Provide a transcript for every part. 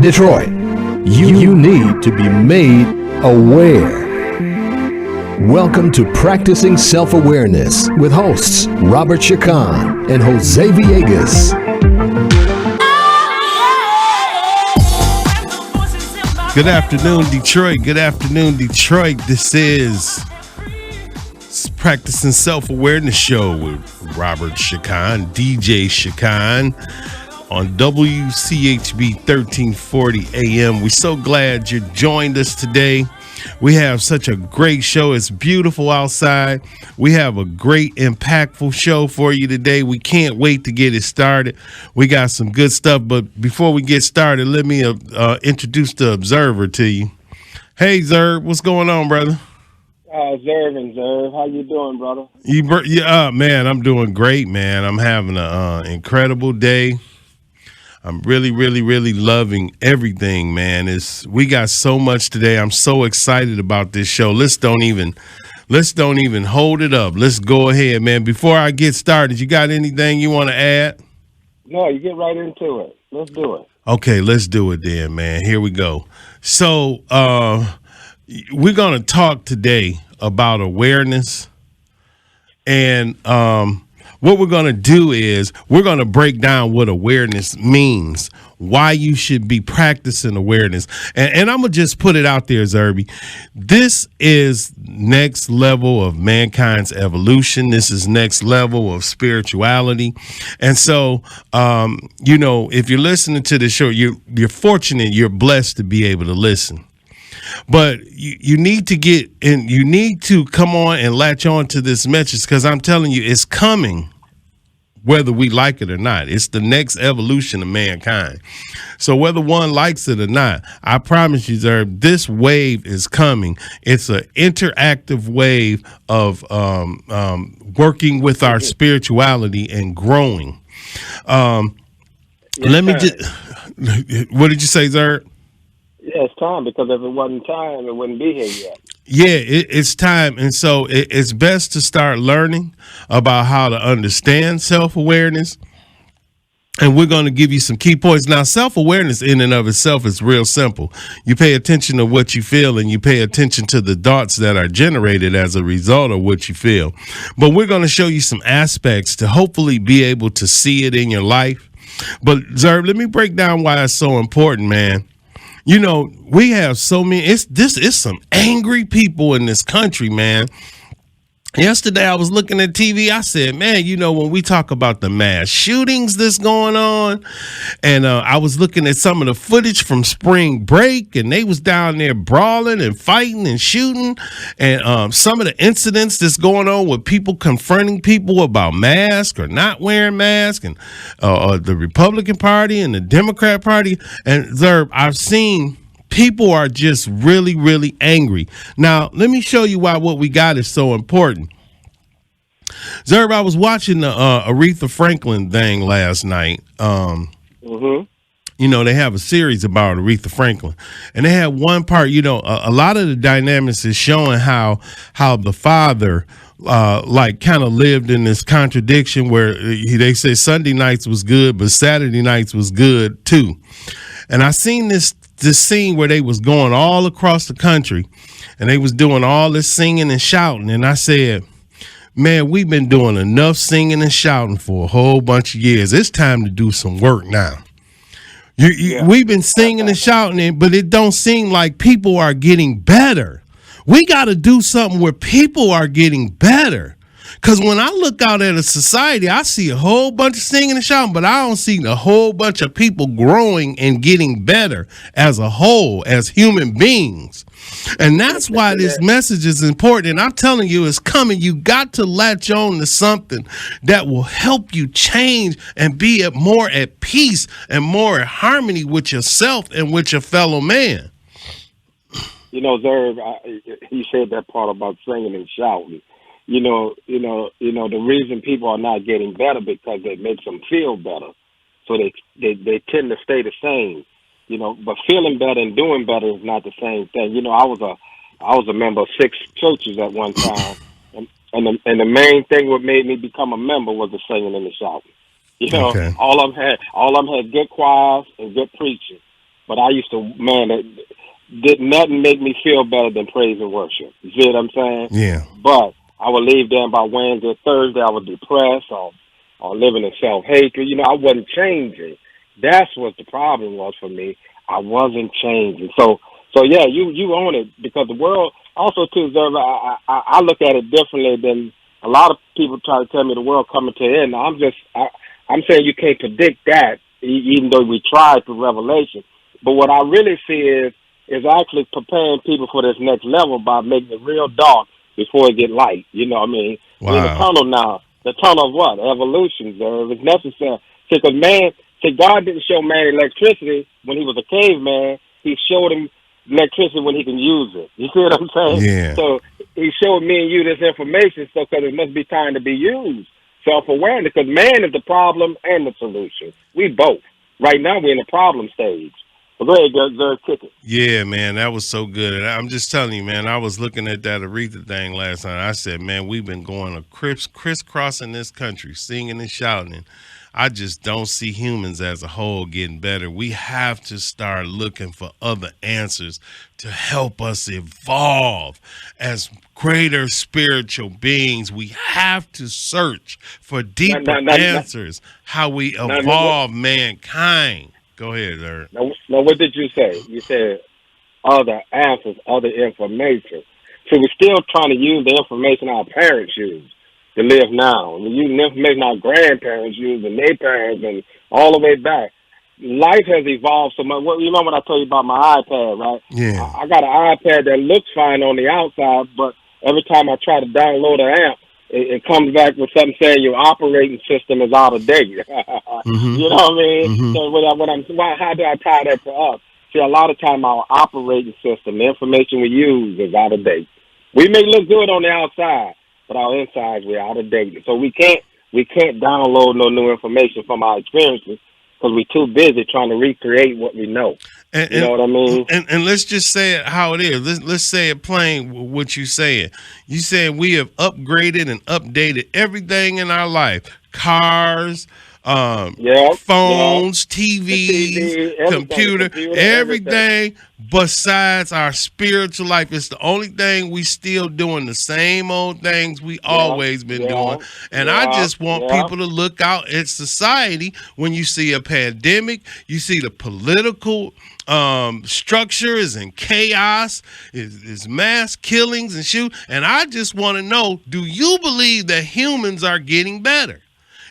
Detroit, you need to be made aware. Welcome to Practicing Self-Awareness with hosts Robert Chacon and Jose Villegas. Good afternoon, Detroit. Good afternoon, Detroit. This is Practicing Self-Awareness Show with Robert Chacon, DJ Chacon, on WCHB 1340 AM. We're so glad you joined us today. We have such a great show. It's beautiful outside. We have a great, impactful show for you today. We can't wait to get it started. We got some good stuff, but before we get started, let me introduce the Observer to you. Hey, Zerb, what's going on, brother? Zerb, how you doing, brother? Man, I'm doing great, man. I'm having an incredible day. I'm really loving everything, man. We got so much today. I'm so excited about this show. Let's don't even hold it up. Let's go ahead, man. Before I get started, you got anything you want to add? No, you get right into it. Let's do it. Okay, let's do it then, man. Here we go. So, we're going to talk today about awareness, and what we're going to do is we're going to break down what awareness means, why you should be practicing awareness. And I'm going to just put it out there, Zerby. This is next level of mankind's evolution. This is next level of spirituality. And so, if you're listening to the show, you're fortunate, you're blessed to be able to listen. But you need to get in, you need to come on and latch on to this message, because I'm telling you, it's coming whether we like it or not. It's the next evolution of mankind. So whether one likes it or not, I promise you, Zerb, this wave is coming. It's an interactive wave of working with our spirituality and growing. Let me just, what did you say, Zerb? Yeah, it's time, because if it wasn't time, it wouldn't be here yet. Yeah, it's time. And so it's best to start learning about how to understand self-awareness. And we're going to give you some key points. Now, self-awareness in and of itself is real simple. You pay attention to what you feel, and you pay attention to the thoughts that are generated as a result of what you feel. But we're going to show you some aspects to hopefully be able to see it in your life. But, Zerb, let me break down why it's so important, man. You know, we have so many, it's some angry people in this country, man. Yesterday, I was looking at TV. I said, man, when we talk about the mass shootings that's going on, and I was looking at some of the footage from spring break, and they was down there brawling and fighting and shooting, and some of the incidents that's going on with people confronting people about masks or not wearing masks, and the Republican Party and the Democrat Party. And Zerb, I've seen people are just really angry. Now, let me show you why what we got is so important. Zerb, I was watching the Aretha Franklin thing last night. They have a series about Aretha Franklin, and they had one part, a lot of the dynamics is showing how the father kind of lived in this contradiction where they say Sunday nights was good, but Saturday nights was good too. And I seen this scene where they was going all across the country, and they was doing all this singing and shouting. And I said, man, we've been doing enough singing and shouting for a whole bunch of years. It's time to do some work now. We've been singing and shouting, but it don't seem like people are getting better. We got to do something where people are getting better. Because when I look out at a society, I see a whole bunch of singing and shouting, but I don't see a whole bunch of people growing and getting better as a whole, as human beings. And that's why this message is important. And I'm telling you, it's coming. You got to latch on to something that will help you change and be more at peace and more in harmony with yourself and with your fellow man. Zerb, he said that part about singing and shouting. The reason people are not getting better because it makes them feel better. So they tend to stay the same, but feeling better and doing better is not the same thing. I was a member of 6 churches at one time, and the main thing what made me become a member was the singing and the shouting. Okay. All of them had good choirs and good preaching. but I used to, man, did nothing make me feel better than praise and worship. You see what I'm saying? Yeah. But I would leave there by Wednesday, Thursday. I was depressed or living in self-hatred. You know, I wasn't changing. That's what the problem was for me. I wasn't changing. So yeah, you own it, because the world also too, Zerva, I look at it differently than a lot of people try to tell me the world coming to an end. Now, I'm saying you can't predict that, even though we tried through Revelation. But what I really see is actually preparing people for this next level by making it real dark before it get light. You know what I mean? We're in the Wow. tunnel now. The tunnel of what? Evolution, Zerva. It's necessary. See, God didn't show man electricity when he was a caveman. He showed him electricity when he can use it. You see what I'm saying? Yeah. So he showed me and you this information, so because it must be time to be used. Self-awareness, because man is the problem and the solution. We both. Right now we're in the problem stage. But go ahead, Zerg, kick it. Yeah, man, that was so good. And I'm just telling you, man, I was looking at that Aretha thing last night. I said, man, we've been going crisscrossing this country, singing and shouting. I just don't see humans as a whole getting better. We have to start looking for other answers to help us evolve as greater spiritual beings. We have to search for deeper answers, how we evolve mankind. Go ahead, Eric. Now, what did you say? You said other answers, other information. So we're still trying to use the information our parents use to live now. We're using the information our grandparents use and their parents and all the way back. Life has evolved so much. You know what I told you about my iPad, right? Yeah. I got an iPad that looks fine on the outside, but every time I try to download an app, it comes back with something saying your operating system is out of date. Mm-hmm. You know what I mean? Mm-hmm. So how do I tie that to us? See, a lot of time our operating system, the information we use, is out of date. We may look good on the outside, but our insides, we're out of date. So we can't download no new information from our experiences because we're too busy trying to recreate what we know. You know what I mean? And let's just say it how it is. Let's say it plain what you saying. You saying we have upgraded and updated everything in our life. Cars, phones, TVs, computer, everything besides our spiritual life. It's the only thing we still doing the same old things we always been doing. And I just want people to look out at society when you see a pandemic, you see the political structure is in chaos, is mass killings and shoot. And I just want to know, do you believe that humans are getting better?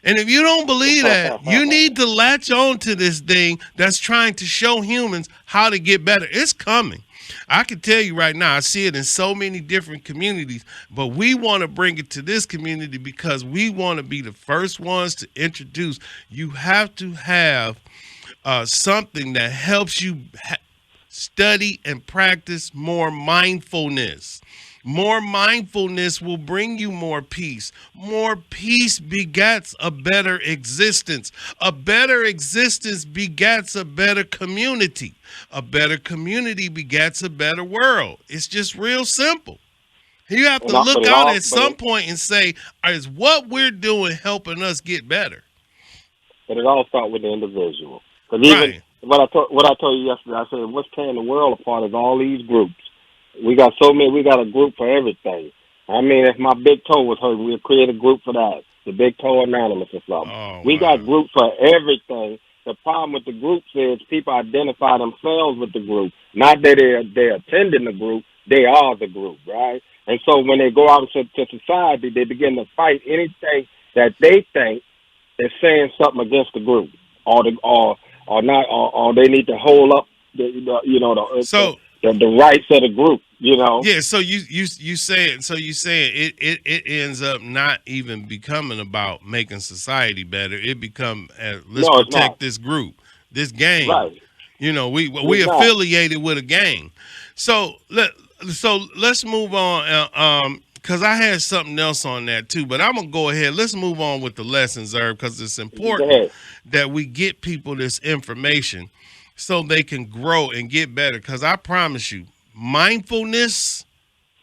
And if you don't believe that, you need to latch on to this thing that's trying to show humans how to get better. It's coming. I can tell you right now, I see it in so many different communities, but we want to bring it to this community because we want to be the first ones to introduce. You have to have something that helps you study and practice more mindfulness. More mindfulness will bring you more peace. More peace begets a better existence. A better existence begets a better community. A better community begets a better world. It's just real simple. You have to look out at some point and say, is what we're doing helping us get better? But it all starts with the individual. Because even what I told you yesterday, I said what's tearing the world apart is all these groups. We got so many. We got a group for everything. I mean, if my big toe was hurt, we'd create a group for that. The Big Toe Anonymous or something. We got groups for everything. The problem with the groups is people identify themselves with the group. Not that they're attending the group. They are the group, right? And so when they go out to society, they begin to fight anything that they think is saying something against the group, or not, or they need to hold up the rights of the group, you know. Yeah, so you say it. So you say it ends up not even becoming about making society better. It become let's protect this group, this gang. Right. You know, we affiliated with a gang. So let's move on. Because I had something else on that too, but I'm gonna go ahead. Let's move on with the lessons, Herb, because it's important that we get people this information so they can grow and get better. Because I promise you, mindfulness,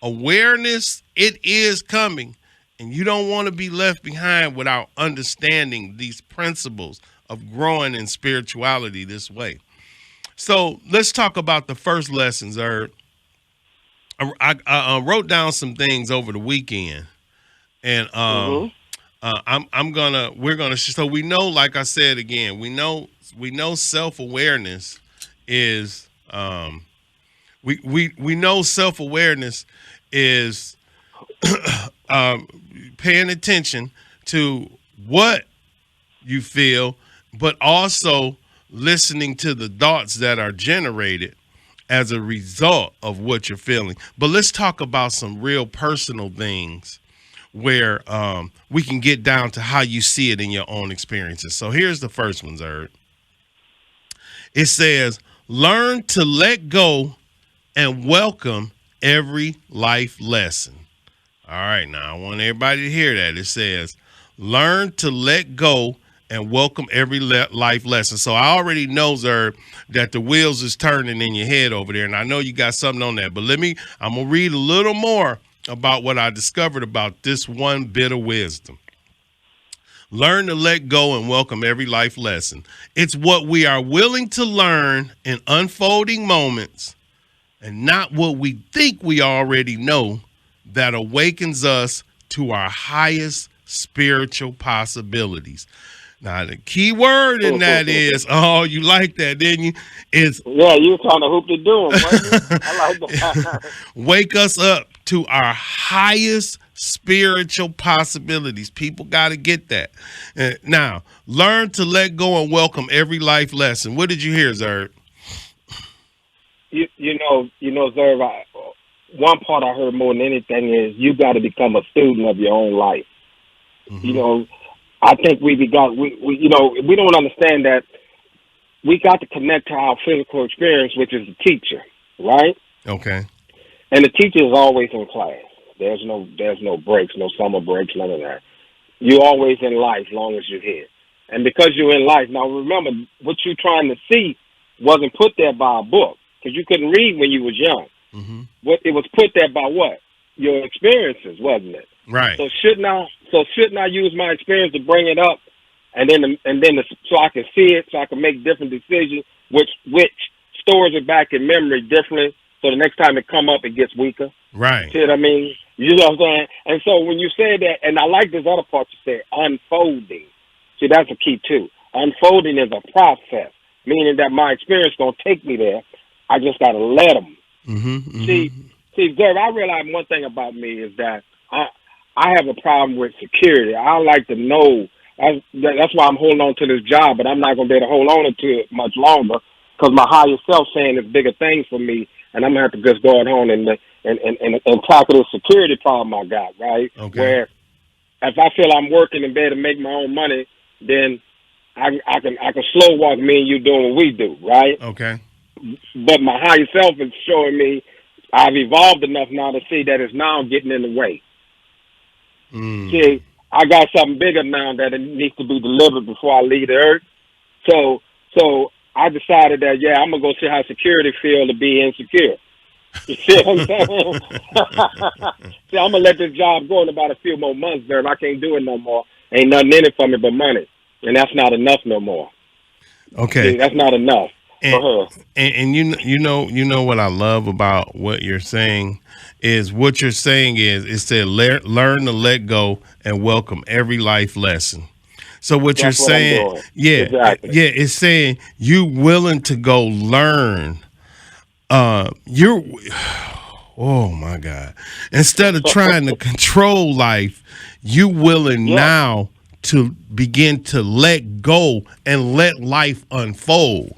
awareness, it is coming. And you don't want to be left behind without understanding these principles of growing in spirituality this way. So let's talk about the first lessons. I wrote down some things over the weekend, and Mhm. we're gonna. So we know, like I said again, we know self-awareness is we know self-awareness is paying attention to what you feel, but also listening to the thoughts that are generated as a result of what you're feeling. But let's talk about some real personal things where we can get down to how you see it in your own experiences. So here's the first one, Zerd. It says, learn to let go and welcome every life lesson. All right, now I want everybody to hear that. It says, learn to let go and welcome every life lesson. So I already know, Zerb, that the wheels is turning in your head over there, and I know you got something on that. But I'm going to read a little more about what I discovered about this one bit of wisdom. Learn to let go and welcome every life lesson. It's what we are willing to learn in unfolding moments and not what we think we already know that awakens us to our highest spiritual possibilities. Now, the key word in that is, oh, you like that, didn't you? Is Yeah, you were trying to hoop the doom, wasn't you? I like that. wake us up to our highest spiritual possibilities. People got to get that. Now, learn to let go and welcome every life lesson. What did you hear, Zerd? You know, Zerv, one part I heard more than anything is you got to become a student of your own life. Mm-hmm. You know, I think we don't understand that we got to connect to our physical experience, which is the teacher, right? Okay. And the teacher is always in class. There's no breaks, no summer breaks, none of that. You're always in life long as you're here. And because you're in life, now remember, what you're trying to see wasn't put there by a book, because you couldn't read when you was young. Mm-hmm. What it was put there by what? Your experiences, wasn't it? Right. So shouldn't I use my experience to bring it up, so I can see it, so I can make different decisions, which stores it back in memory differently, so the next time it come up, it gets weaker. Right. See what I mean? You know what I'm saying? And so when you say that, and I like this other part you said, unfolding. See, that's a key too. Unfolding is a process, meaning that my experience gonna take me there. I just gotta let them. Mm-hmm, mm-hmm. See, Zerv, I realize one thing about me is that I have a problem with security. I like to know. That's why I'm holding on to this job, but I'm not going to be able to hold on to it much longer because my higher self saying it's bigger things for me, and I'm going to have to just go at home and tackle this security problem I got, right? Okay. Where if I feel I'm working in bed to make my own money, then I can slow walk me and you doing what we do, right? Okay. But my higher self is showing me I've evolved enough now to see that it's now getting in the way. Mm. See, I got something bigger now that it needs to be delivered before I leave the earth. So I decided that, I'm going to go see how security feel to be insecure. You see what I'm saying? See, I'm going to let this job go in about a few more months there. If I can't do it no more, ain't nothing in it for me but money. And that's not enough no more. Okay. See, that's not enough. And you know what I love about what you're saying is what you're saying is to learn to let go and welcome every life lesson. So what you're saying, exactly. it's saying you willing to go learn. You're, oh my God! Instead of trying to control life, you willing now to begin to let go and let life unfold.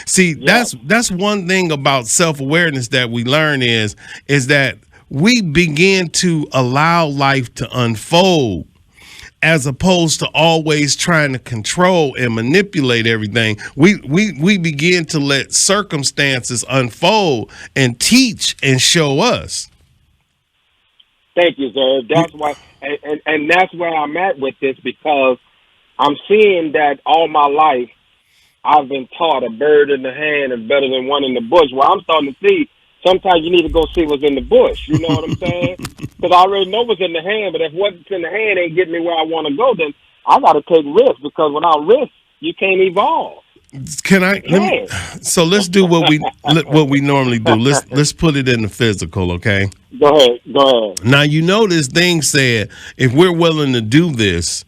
See, that's one thing about self-awareness that we learn is that we begin to allow life to unfold as opposed to always trying to control and manipulate everything. We begin to let circumstances unfold and teach and show us. Thank you, sir. That's why, and that's where I'm at with this, because I'm seeing that all my life I've been taught a bird in the hand is better than one in the bush. Well, I'm starting to see sometimes you need to go see what's in the bush. You know what I'm saying? Because I already know what's in the hand, but if what's in the hand ain't getting me where I want to go, then I got to take risks, because without risk, you can't evolve. Can I? So let's do what we normally do. Let's put it in the physical, okay? Go ahead. Now you know this thing said if we're willing to do this,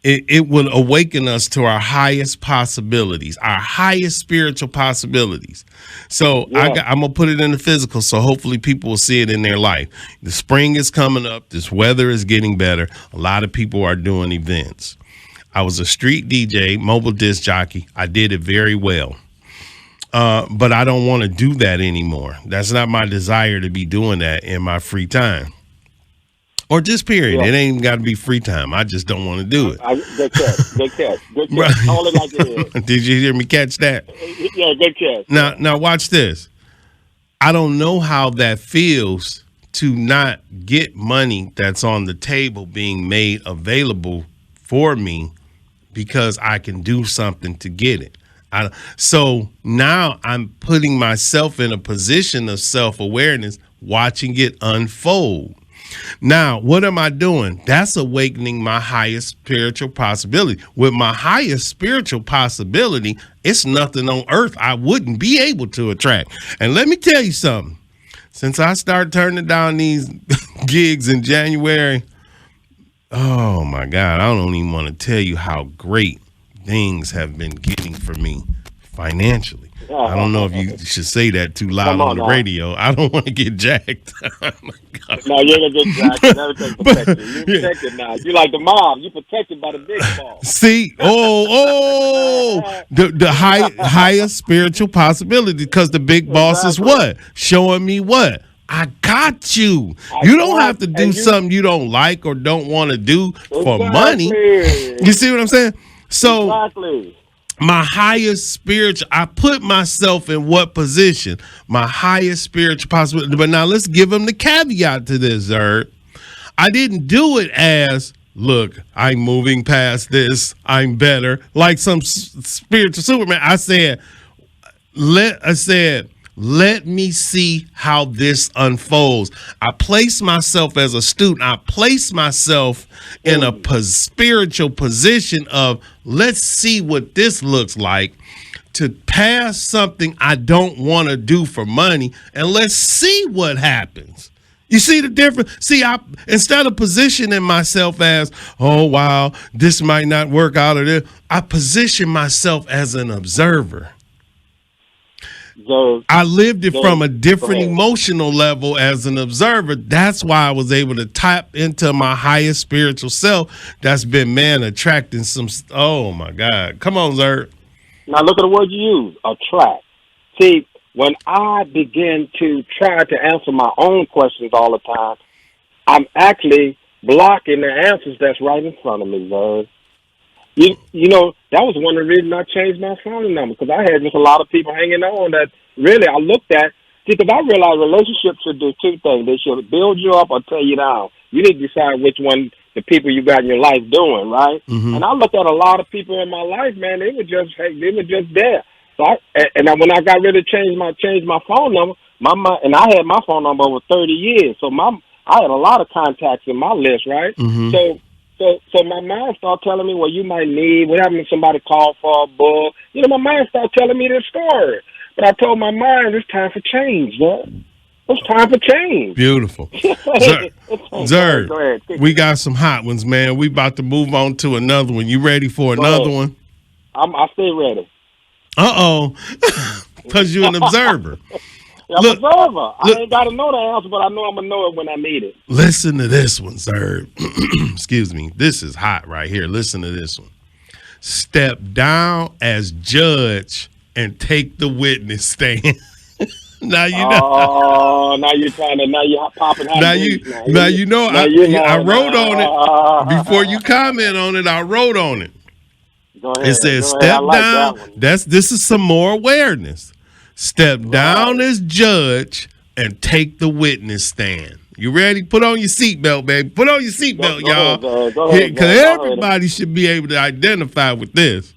it will awaken us to our highest possibilities, our highest spiritual possibilities. So I'm gonna put it in the physical, so hopefully people will see it in their life. The spring is coming up. This weather is getting better. A lot of people are doing events. I was a street DJ, mobile disc jockey. I did it very well. But I don't want to do that anymore. That's not my desire to be doing that in my free time. Or just period. It ain't even got to be free time. I just don't want to do it. Good catch. Call it like it is. Did you hear me catch that? Yeah, good catch. Now watch this. I don't know how that feels to not get money that's on the table being made available for me because I can do something to get it. So now I'm putting myself in a position of self-awareness, watching it unfold. Now, what am I doing? That's awakening my highest spiritual possibility. With my highest spiritual possibility, it's nothing on earth I wouldn't be able to attract. And let me tell you something. Since I started turning down these gigs in January, oh my God, I don't even want to tell you how great things have been getting for me financially. I don't know if you should say that too loud on the radio. I don't want to get jacked. Oh my God. No, you're going to get jacked. Everything's protected. You're protected now. You're like the mob. You're protected by the big boss. See? The highest spiritual possibility, because the big boss is what? Showing me what? I got you. You don't have to do something you don't like or don't want to do for money. You see what I'm saying? So my highest spiritual, I put myself in what position? My highest spiritual possibility. But now let's give them the caveat to this, Zerd. I didn't do it as, look, I'm moving past this. I'm better. Like some spiritual Superman. I said, let me see how this unfolds. I place myself as a student. I place myself in a spiritual position of, let's see what this looks like to pass something I don't want to do for money, and let's see what happens. You see the difference? See, instead of positioning myself as, oh, wow, this might not work out of this, I position myself as an observer. I lived it from a different emotional level as an observer. That's why I was able to tap into my highest spiritual self. That's been, attracting some. Oh, my God. Come on, Zerd. Now, look at the word you use, attract. See, when I begin to try to answer my own questions all the time, I'm actually blocking the answers that's right in front of me, Zerd. You know, that was one of the reasons I changed my phone number, because I had just a lot of people hanging on that really I looked at. See, because I realized relationships should do two things. They should build you up or tear you down. You need to decide which one the people you got in your life doing, right? Mm-hmm. And I looked at a lot of people in my life, man. They were just there. So when I got ready to change my phone number, and I had my phone number over 30 years. So I had a lot of contacts in my list, right? Mm-hmm. So my mind started telling me, well, you might need, what happened if somebody called for a book? You know, my mind started telling me this story. But I told my mind, it's time for change, man. It's time for change. Beautiful. Zerd, we got some hot ones, man. We about to move on to another one. You ready for another one? I stay ready. Uh-oh. Because you're an observer. I'm an observer. I ain't got to know the answer, but I know I'm going to know it when I need it. Listen to this one, Zerd. Excuse me. This is hot right here. Listen to this one. Step down as judge and take the witness stand. Now you know. Oh, now you're popping. I wrote on it before you comment on it. I wrote on it. Go ahead. It says step down. This is some more awareness. Step down as judge and take the witness stand. You ready? Put on your seatbelt, baby. Put on your seatbelt, y'all. Because everybody should be able to identify with this.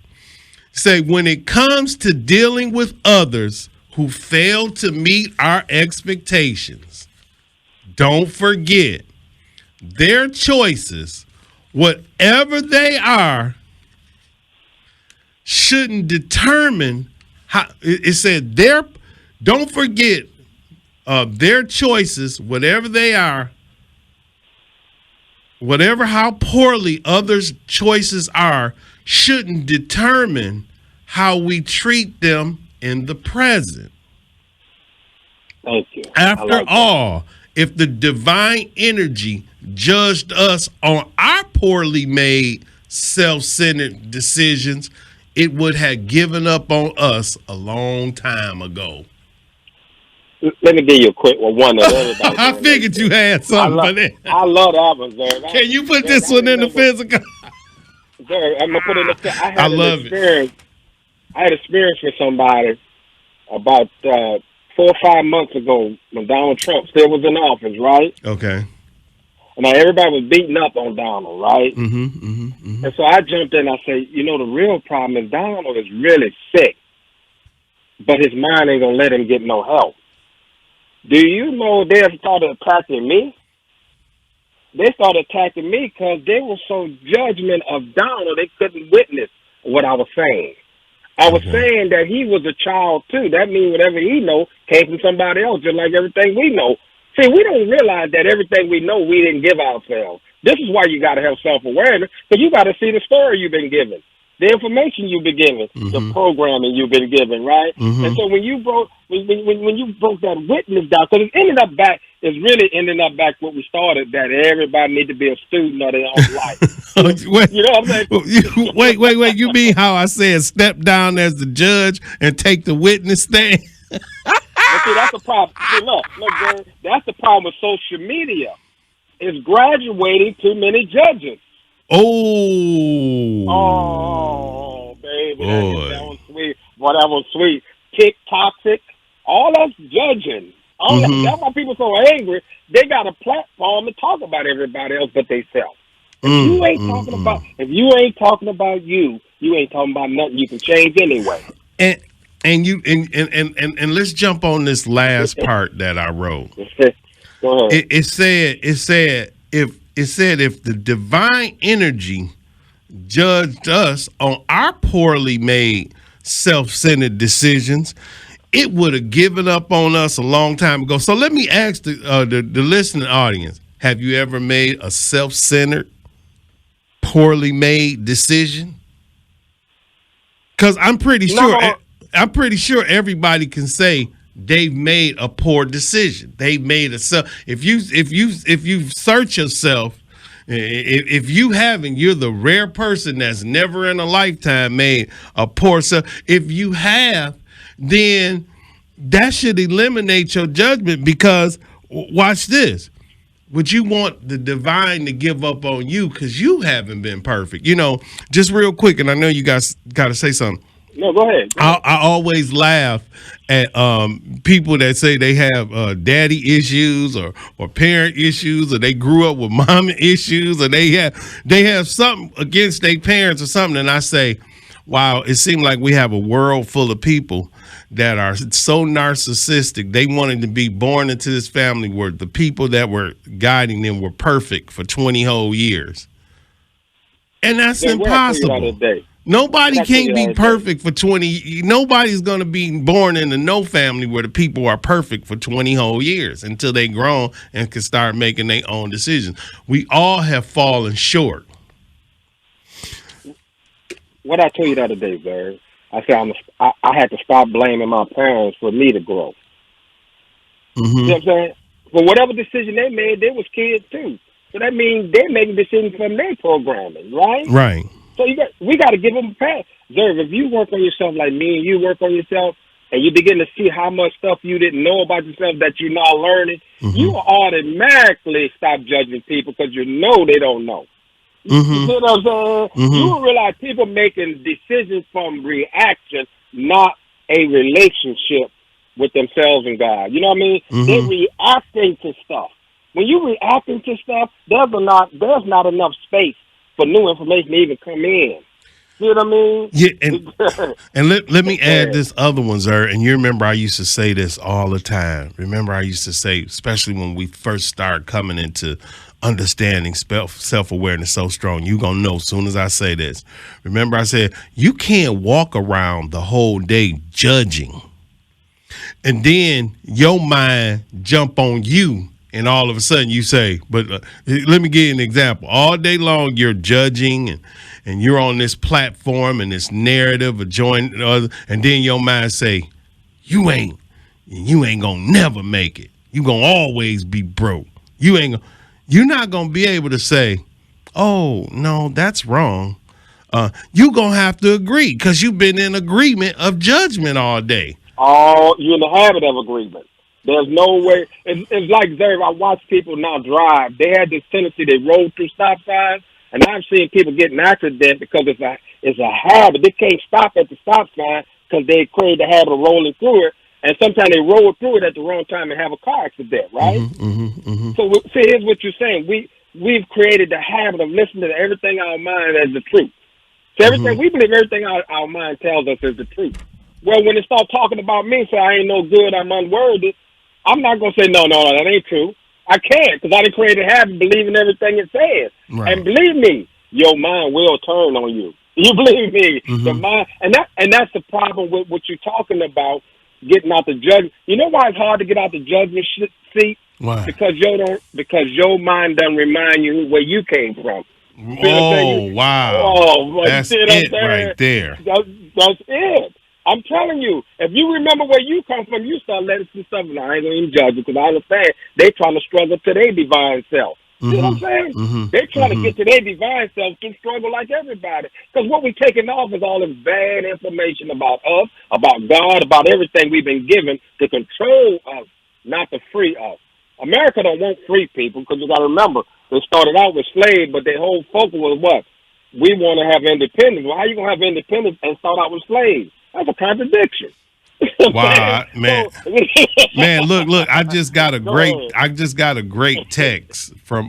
Say, when it comes to dealing with others who fail to meet our expectations, don't forget their choices, whatever they are, shouldn't determine how. It said don't forget their choices, whatever they are, whatever how poorly others' choices are, shouldn't determine how we treat them in the present. Thank you. After all, if the divine energy judged us on our poorly made, self-centered decisions, it would have given up on us a long time ago. Let me give you a quick one that everybody. I figured you had something for that. I love that one, sir. Can you put this one in the physical? Sir, I'm gonna put it in the. I love it. I had experience with somebody about 4 or 5 months ago when Donald Trump still was in office, right? Okay. And now everybody was beating up on Donald, right? And so I jumped in and I said, the real problem is Donald is really sick, but his mind ain't gonna let him get no help. Do you know they have started attacking me? They started attacking me because they were so judgment of Donald, they couldn't witness what I was saying. I was saying that he was a child too. That means whatever he know came from somebody else, just like everything we know. See, we don't realize that everything we know we didn't give ourselves. This is why you got to have self-awareness, because you got to see the story you've been given, the information you've been given, the programming you've been given, right? And so when you broke that witness down, because it's really ending up back what we started, that everybody need to be a student of their own life. Wait, you know what I'm saying? Wait. You mean how I said step down as the judge and take the witness stand? But see, that's the problem. See, look, Jerry, that's the problem with social media. It's graduating too many judges. Oh, baby, that was sweet. Boy, that was sweet. Toxic, all that's judging. That's why people so angry. They got a platform to talk about everybody else but themselves. If you ain't talking about you, you ain't talking about nothing you can change anyway. And let's jump on this last part that I wrote. Go ahead. It said if the divine energy judged us on our poorly made, self-centered decisions, it would have given up on us a long time ago. So let me ask the listening audience: have you ever made a self-centered, poorly made decision? Because I'm pretty sure everybody can say they've made a poor decision. They've made a self. If you search yourself, if you haven't, you're the rare person that's never in a lifetime made a poor self. If you have, then that should eliminate your judgment, because watch this. Would you want the divine to give up on you because you haven't been perfect? Just real quick, and I know you guys got to say something. No, go ahead. I always laugh at people that say they have daddy issues or parent issues, or they grew up with mama issues, or they have something against their parents or something. And I say, wow, it seems like we have a world full of people that are so narcissistic. They wanted to be born into this family where the people that were guiding them were perfect for 20 whole years. And that's impossible. Nobody can't be perfect for 20. Nobody's going to be born into no family where the people are perfect for 20 whole years until they grown and can start making their own decisions. We all have fallen short. What I told you the other day, Barry, I said I had to stop blaming my parents for me to grow. You know what I'm saying? For whatever decision they made, they was kids too. So that means they're making decisions from their programming, right? Right. So we got to give them a pass. Observe, if you work on yourself like me and you work on yourself, and you begin to see how much stuff you didn't know about yourself that you're now learning, you will automatically stop judging people because you know they don't know. You know what I'm saying? You will realize people making decisions from reaction, not a relationship with themselves and God. You know what I mean? They're reacting to stuff. When you're reacting to stuff, there's not enough space for new information to even come in. You know what I mean? Yeah, and let me add this other one, Zer. And you remember I used to say this all the time. Remember I used to say, especially when we first started coming into understanding self-awareness so strong, you gonna know as soon as I say this. Remember I said, you can't walk around the whole day judging and then your mind jump on you and all of a sudden you say, but let me give you an example. All day long you're judging and you're on this platform and this narrative of joining others, and then your mind say, you ain't gonna never make it. You gonna always be broke. You're not gonna be able to say, oh no, that's wrong. You gonna have to agree because you've been in agreement of judgment all day. Oh, you're in the habit of agreement. There's no way. It's like, Zerv, I watch people now drive. They had this tendency, they roll through stop signs, and I've seen people get in accidents because it's a habit. They can't stop at the stop sign because they create the habit of rolling through it, and sometimes they roll through it at the wrong time and have a car accident, right? So, see, here's what you're saying. We've created the habit of listening to everything our mind as the truth. So everything we believe, everything our mind tells us is the truth. Well, when it starts talking about me, say I ain't no good, I'm unworthy, I'm not going to say, no, that ain't true. I can't, because I done created a habit of believing everything it says. Right. And believe me, your mind will turn on you. You believe me? The mind, and that's the problem with what you're talking about, getting out the judgment. You know why it's hard to get out the judgment seat? Why? Because your mind doesn't remind you where you came from. Oh, wow. Oh, that's it right there. That's it. I'm telling you, if you remember where you come from, you start letting some stuff. And I ain't gonna even judge you because I understand they trying to struggle to their divine self. You know what I'm saying? They're trying to get to their divine self to struggle like everybody. Because what we're taking off is all this bad information about us, about God, about everything we've been given to control us, not to free us. America don't want free people because you got to remember they started out with slaves, but their whole focus was what? We want to have independence. Well, how you gonna have independence and start out with slaves? That's a contradiction. Wow, man. Man, look, I just got a great text from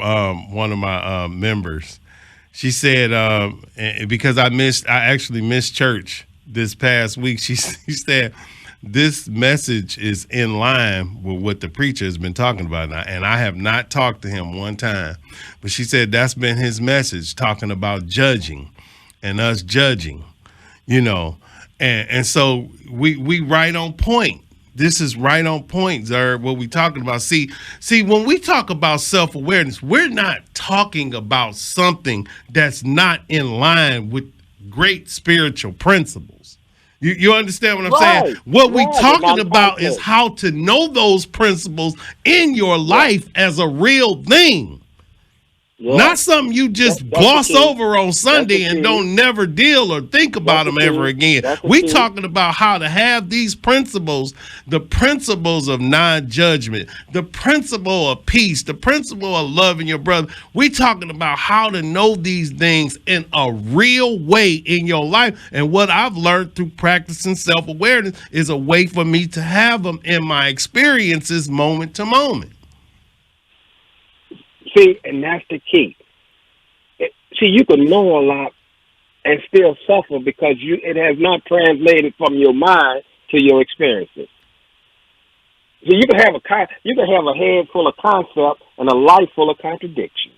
one of my members. She said because I actually missed church this past week. She said this message is in line with what the preacher has been talking about, and I have not talked to him one time, but she said that's been his message, talking about judging and us judging, you know. And so we right on point. This is right on point, Zer, what we talking about. See, when we talk about self-awareness, we're not talking about something that's not in line with great spiritual principles. You understand what I'm saying? What we talking about is how to know those principles in your life as a real thing. Yeah. Not something you just gloss over on Sunday and don't never deal or think about them ever again. We talking about how to have these principles, the principles of non-judgment, the principle of peace, the principle of loving your brother. We talking about how to know these things in a real way in your life. And what I've learned through practicing self-awareness is a way for me to have them in my experiences moment to moment. See, and that's the key. You can know a lot and still suffer because it has not translated from your mind to your experiences. So you can have a head full of concept and a life full of contradictions.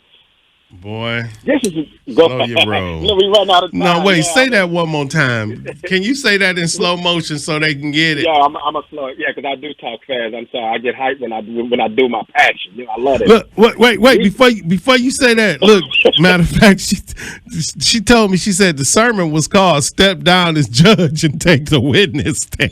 Boy, this is slow your roll. We run out of time. No, wait, say that one more time. Can you say that in slow motion so they can get it? Yeah, I'm a slow. Yeah, because I do talk fast. I'm sorry. I get hyped when I do my passion. You know, I love it. Look, wait. Before you say that, look. Matter of fact, she told me. She said the sermon was called "Step Down as Judge and Take the Witness Stand."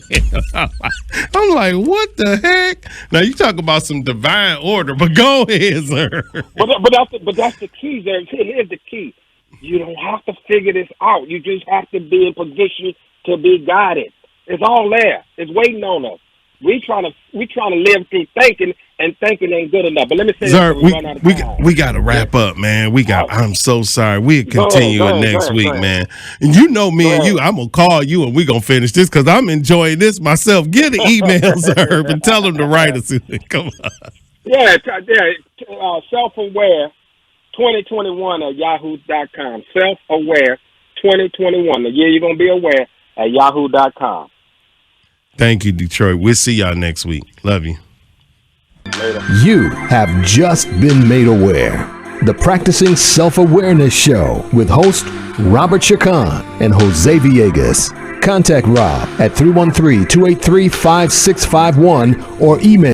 I'm like, what the heck? Now you talk about some divine order, but go ahead, sir. But that's the key. Here's the key. You don't have to figure this out. You just have to be in position to be guided. It's all there. It's waiting on us. We trying to live through thinking, and thinking ain't good enough. But let me say, Sir, we got to wrap up, man. I'm so sorry. We continue it next week, man. And you know me and you. I'm gonna call you and we gonna finish this because I'm enjoying this myself. Get an email, sir, and tell them to write us. Come on. Yeah. Self-aware 2021 at yahoo.com. Self-aware 2021, the year you're going to be aware, at yahoo.com. Thank you, Detroit. We'll see y'all next week. Love you. Later. You have just been made aware. The Practicing Self-Awareness Show with host Robert Chacon and Jose Villegas. Contact Rob at 313-283-5651 or email